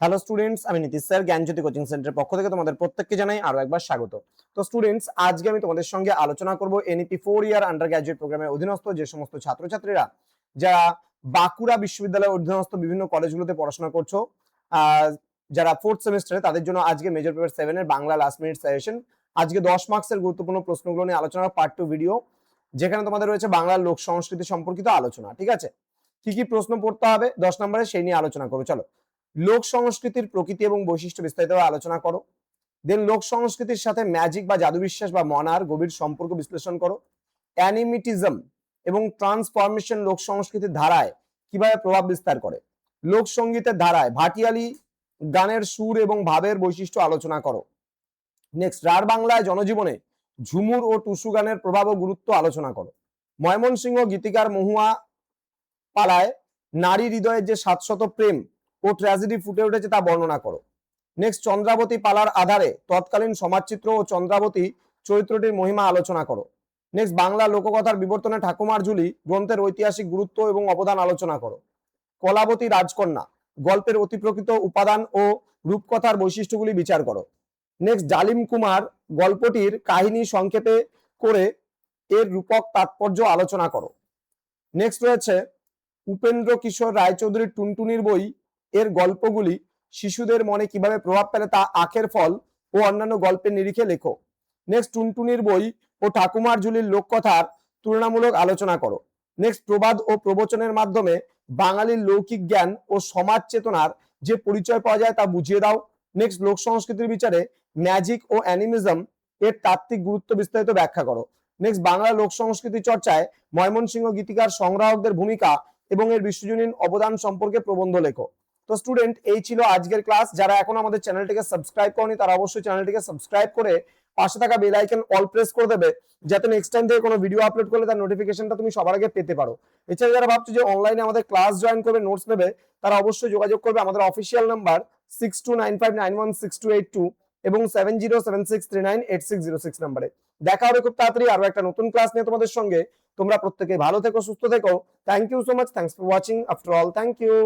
Hello students, আমি Nitish sir জ্ঞানজ্যোতি coaching সেন্টারের পক্ষ থেকে তোমাদের প্রত্যেককে জানাই আরো একবার স্বাগত। তো স্টুডেন্টস, আজকে আমি তোমাদের সঙ্গে আলোচনা করব এনইপি 4 ইয়ার আন্ডার গ্র্যাজুয়েট প্রোগ্রামের অধীনস্থ যে সমস্ত ছাত্রছাত্রীরা যারা বাঁকুড়া বিশ্ববিদ্যালয়ের অধীনস্থ বিভিন্ন কলেজগুলোতে পড়াশোনা করছো, যারা ফোর্থ সেমিস্টারে, তাদের জন্য আজকে মেজর পেপার 7 এর বাংলা লাস্ট মিনিট সাজেশন। আজকে 10 মার্কসের গুরুত্বপূর্ণ প্রশ্নগুলো নিয়ে আলোচনা, পার্ট 2 ভিডিও, যেখানে তোমাদের রয়েছে বাংলার লোক সংস্কৃতি সম্পর্কিত আলোচনা। ঠিক আছে, কি কি প্রশ্ন পড়তে হবে 10 নম্বরে সেই নিয়ে আলোচনা করবো। চলো, লোক সংস্কৃতির প্রকৃতি এবং বৈশিষ্ট্য বিস্তারিতভাবে আলোচনা করো। দেন লোক সংস্কৃতির সাথে ম্যাজিক বা জাদু বিশ্বাস বা মনার গভীর সম্পর্ক বিশ্লেষণ করো। অ্যানিমিটিজম এবং ট্রান্সফরমেশন লোক সংস্কৃতির ধারায় কিভাবে প্রভাব বিস্তার করে। লোকসঙ্গীতের ধারায় ভাটিয়ালি গানের সুর এবং ভাবের বৈশিষ্ট্য আলোচনা করো। নেক্সট, রাঢ় বাংলায় জনজীবনে ঝুমুর ও টুসু গানের প্রভাব ও গুরুত্ব আলোচনা করো। ময়মনসিংহ গীতিকার মহুয়া পালায় নারী হৃদয়ের যে 700 প্রেম ও ট্র্যাজেডি ফুটে উঠেছে তা বর্ণনা করো। নেক্সট, চন্দ্রাবতী পালার আধারে তৎকালীন সমাজচিত্র ও চন্দ্রাবতী চরিত্রটির মহিমা আলোচনা করো। নেক্সট, বাংলা লোককথার বিবর্তনে ঠাকুমার ঝুলি গ্রন্থের ঐতিহাসিক গুরুত্ব এবং অবদান আলোচনা করো। কলাবতী রাজকন্যা গল্পের অতিপ্রকৃত উপাদান ও রূপকথার বৈশিষ্ট্যগুলি বিচার করো। নেক্সট, ডালিম কুমার গল্পটির কাহিনী সংক্ষেপে করে এর রূপক তাৎপর্য আলোচনা করো। নেক্সট রয়েছে উপেন্দ্র কিশোর রায়চৌধুরীর টুনটুনির বই এর গল্পগুলি শিশুদের মনে কিভাবে প্রভাব ফেলে তা আখের ফল ও অন্যান্য গল্পের নিরিখে লেখো। নেক্সট, টুনটুনির বই ও ঠাকুমার ঝুলির লোককথার তুলনামূলক আলোচনা করো। নেক্সট, প্রবাদ ও প্রবচনের মাধ্যমে বাঙালির লৌকিক জ্ঞান ও সমাজ চেতনার যে পরিচয় পাওয়া যায় তা বুঝিয়ে দাও। নেক্সট, লোক সংস্কৃতির বিচারে ম্যাজিক ও অ্যানিমিজম এর তাত্ত্বিক গুরুত্ব বিস্তারিত ব্যাখ্যা করো। নেক্সট, বাংলা লোক সংস্কৃতি চর্চায় ময়মনসিংহ গীতিকার সংগ্রাহকদের ভূমিকা এবং এর বিশ্বজনীন অবদান সম্পর্কে প্রবন্ধ লেখো। তো স্টুডেন্ট, এই ছিল আজকের ক্লাস। যারা এখন আমাদের চ্যানেলটিকে সাবস্ক্রাইব করনি তারা অবশ্যই চ্যানেলটিকে সাবস্ক্রাইব করে পাশে থাকা বেল আইকন অল প্রেস করে দেবে, যাতে নেক্সট টাইম থেকে কোনো ভিডিও আপলোড করলে তার নোটিফিকেশনটা তুমি সবার আগে পেতে পারো। এছাড়া যারা ভাবছো যে অনলাইনে আমাদের ক্লাস জয়েন করবে, নোটস নেবে, তারা অবশ্যই যোগাযোগ করবে আমাদের অফিসিয়াল নাম্বার 6295916282 এবং 7076398606 নাম্বারে। দেখা হবে খুব তাড়াতাড়ি আরো একটা নতুন ক্লাস নিয়ে তোমাদের সঙ্গে। তোমরা প্রত্যেকে ভালো থেকো, সুস্থ থেকো। Thank you so much, thanks for watching. After all, thank you.